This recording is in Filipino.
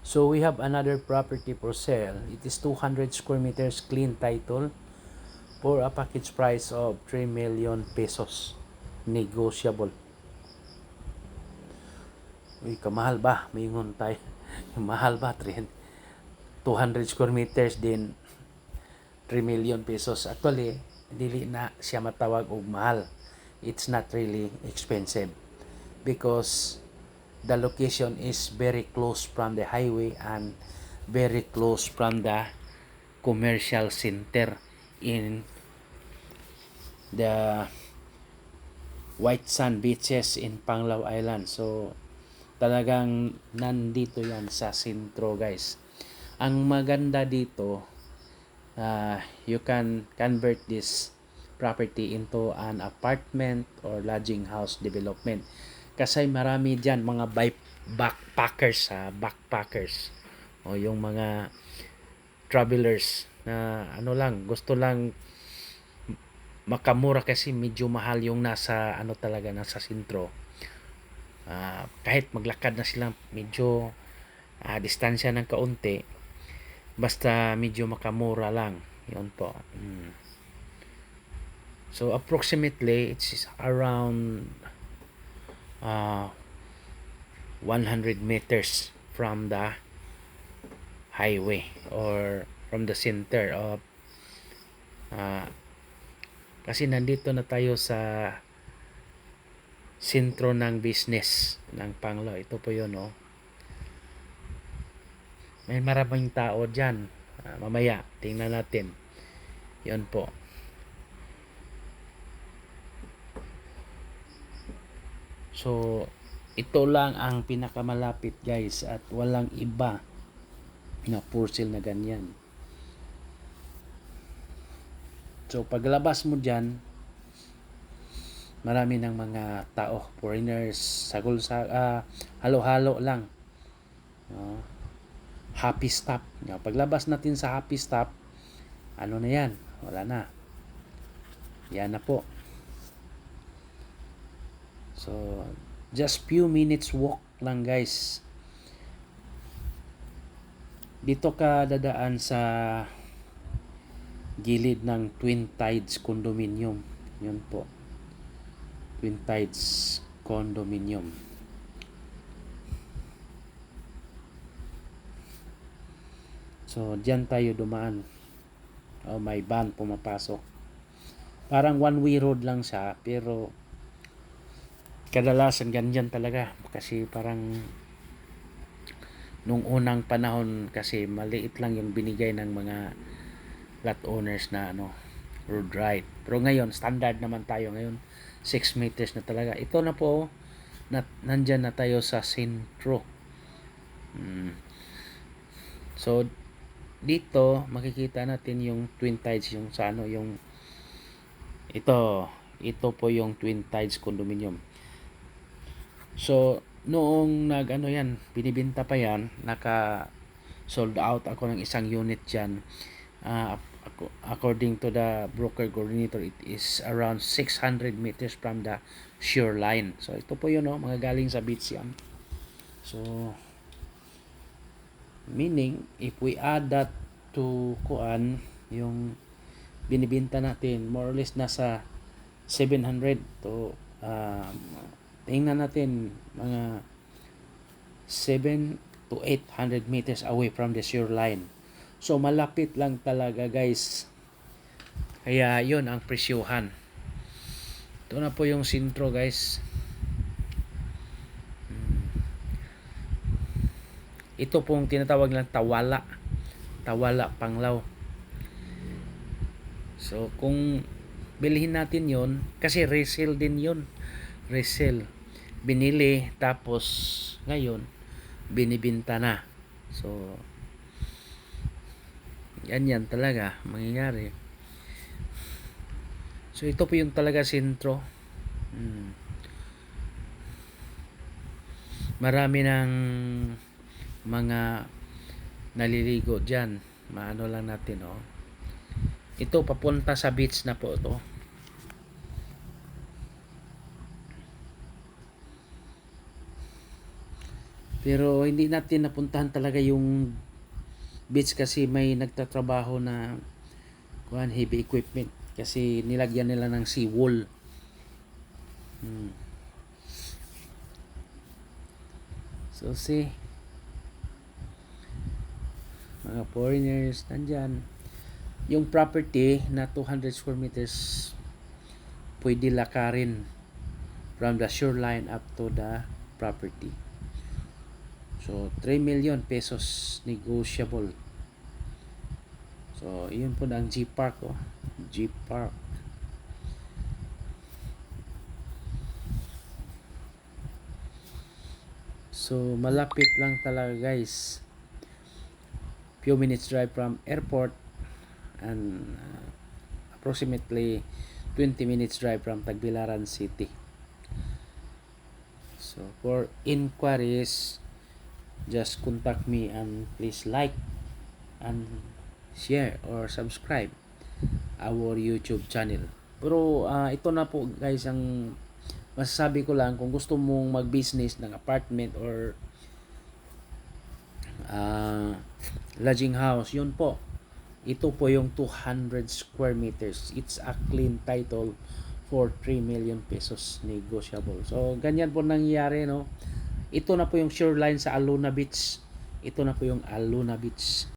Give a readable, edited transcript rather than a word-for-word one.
So we have another property for sale. It is 200 square meters clean title for a package price of 3 million pesos. Negotiable. Uy, kamahal ba? Maingon tayo. Mahal ba? 200 square meters din 3 million pesos. Actually, dili na siya matawag og mahal. It's not really expensive because the location is very close from the highway and very close from the commercial center in the White Sand Beaches in Panglao Island. So talagang nandito yan sa sentro, guys. Ang maganda dito, you can convert this property into an apartment or lodging house development. Kasi marami dyan mga backpackers o yung mga travelers na ano lang, gusto lang makamura kasi medyo mahal yung nasa ano talaga, nasa sentro. Kahit maglakad na sila medyo distansya ng kaunti, basta medyo makamura lang, yun po. So approximately it's around 100 meters from the highway or from the center of kasi nandito na tayo sa sentro ng business ng Panglao. Ito po yun, oh. May maraming tao dyan. Mamaya tingnan natin. Yun po. So ito lang ang pinakamalapit, guys, at walang iba na for sale na ganyan. So paglabas mo dyan, marami ng mga tao, foreigners, halo-halo lang. Happy Stop. Paglabas natin sa Happy Stop, ano na yan? Wala na. Yan na po. So just few minutes walk lang, guys. Dito ka dadaan sa gilid ng Twin Tides Condominium. Yun po. Twin Tides Condominium. So diyan tayo dumaan. May van pumapasok. Parang one way road lang siya, pero kadalasan ganyan talaga kasi parang nung unang panahon kasi maliit lang yung binigay ng mga lot owners na road right. Pero ngayon standard naman tayo ngayon, 6 meters na talaga. Ito na po, nandyan na tayo sa sentro. So dito makikita natin yung Twin Tides, yung sa yung ito po yung Twin Tides Condominium. So noong yan, binibenta pa yan, naka sold out ako ng isang unit dyan. According to the broker coordinator, it is around 600 meters from the shoreline. So ito po yun, mga galing sa beach yan. So meaning if we add that to yung binibenta natin, more or less nasa 700 to tingnan natin mga 7 to 800 meters away from the shoreline. So malapit lang talaga, guys. Kaya yun ang presyuhan. Ito na po yung sentro, guys. Ito pong tinatawag lang Tawala Panglao. So kung bilhin natin yon, kasi resale din yon, resale, binili tapos ngayon binibenta na. So yan talaga mangyayari. So ito po yung talaga sentro. Marami ng mga naliligo dyan. Maano lang natin, ito papunta sa beach na po ito. Pero hindi natin napuntahan talaga yung beach kasi may nagtatrabaho na heavy equipment kasi nilagyan nila ng seawall. So see, mga foreigners nandyan. Yung property na 200 square meters pwede lakarin from the shoreline up to the property. So 3 million pesos negotiable. So yun po ang G Park, G Park. So malapit lang talaga guys. Few minutes drive from airport and approximately 20 minutes drive from Tagbilaran City. So for inquiries, just contact me and please like and share or subscribe our YouTube channel. Pero ito na po guys ang masasabi ko lang. Kung gusto mong mag-business ng apartment or lodging house, yun po, ito po yung 200 square meters. It's a clean title for 3 million pesos negotiable. So ganyan po nangyayari, no. Ito na po yung shoreline sa Aluna Beach. Ito na po yung Aluna Beach.